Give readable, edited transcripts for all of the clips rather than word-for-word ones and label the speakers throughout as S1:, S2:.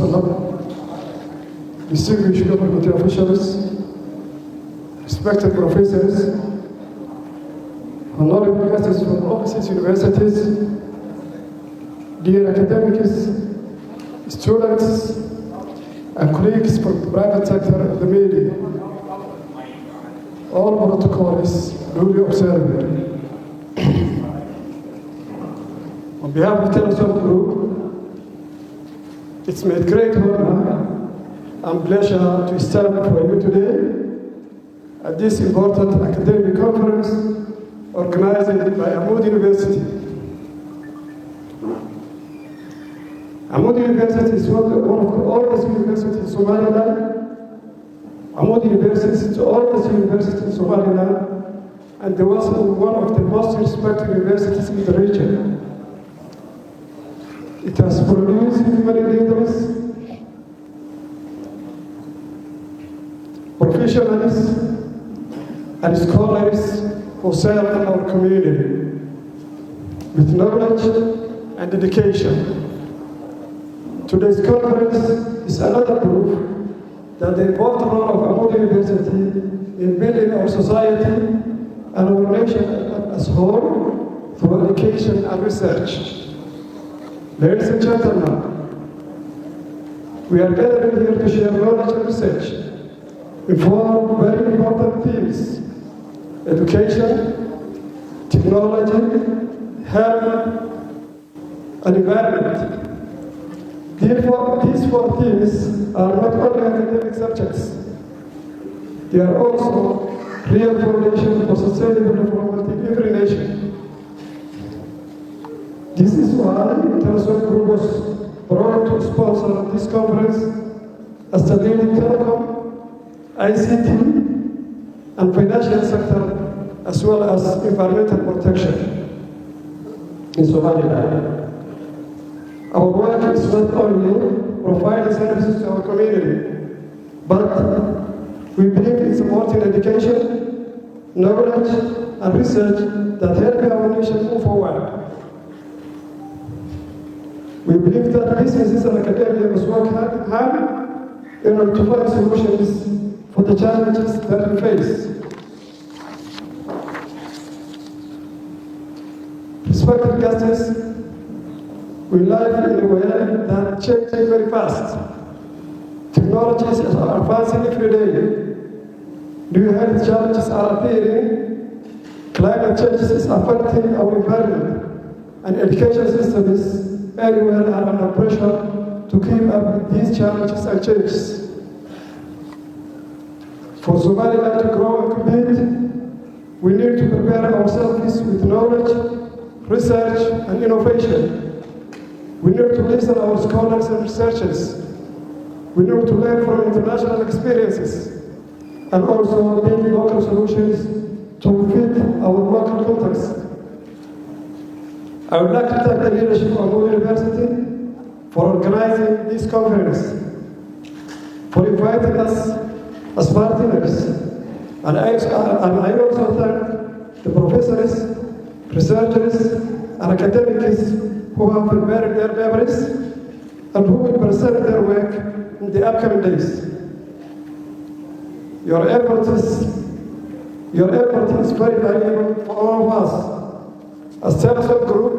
S1: wasallam, distinguished government officials, respected professors, honorable guests from overseas universities, dear academics, students, and colleagues from the private sector and the media. All protocol is duly observed. On behalf of Telesom Group, it's my great honor and pleasure to stand for you today at this important academic conference organized by Camuud University. Camuud University is one of the oldest universities in Somaliland. Camuud University is the oldest university in Somaliland, and there was one of the most respected universities in the region. It has produced many leaders, professionals, and scholars who serve our community with knowledge and dedication. Today's conference is another proof that the important role of Camuud University in building our society and our nation as a whole through education and research. Ladies and gentlemen, we are gathering here to share knowledge and research in four very important themes: education, technology, health, and environment. These four themes are not only academic subjects, they are also real foundation for sustainable development in every nation. This is why Telesom Group was proud to sponsor this conference as the leading telecom, ICT, and financial sector, as well as environmental protection in Somaliland. Our work is not only providing services to our community, but we believe in supporting education, knowledge, and research that help our nation move forward. We believe that businesses and academia must work hand in hand in order to find solutions for the challenges that we face. Respected guests, we live in a world that changes very fast. Technologies are advancing every day. New health challenges are appearing. Climate change is affecting our environment, and education system is everywhere are under pressure to keep up with these challenges and changes. For Somaliland to grow and compete, we need to prepare ourselves with knowledge, research, and innovation. We need to listen to our scholars and researchers. We need to learn from international experiences and also build local solutions to fit our local context. I would like to thank the leadership of Camuud University for organizing this conference, for inviting us as partners, and I also thank the professors, researchers, and academics who have prepared their papers and who will present their work in the upcoming days. Your effort is very valuable for all of us. As Telesom Group,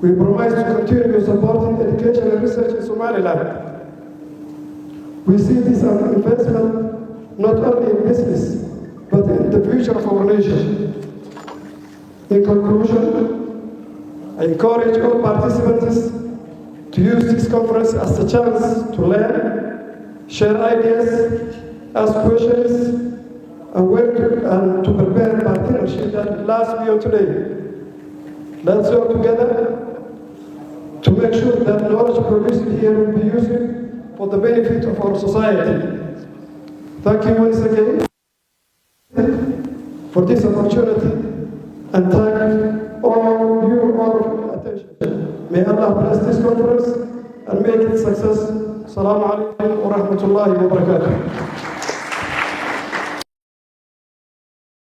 S1: we promise to continue supporting education and research in Somaliland. We see this as an investment not only in business, but in the future of our nation. In conclusion, I encourage all participants to use this conference as a chance to learn, share ideas, ask questions, and work to prepare a partnership that will last beyond today. Let's work together to make sure that knowledge produced here will be used for the benefit of our society. Thank you once again for this opportunity, and thank all you all for your attention. May Allah bless this conference and make it success. Assalamu alaikum wa rahmatullahi wa barakatuh.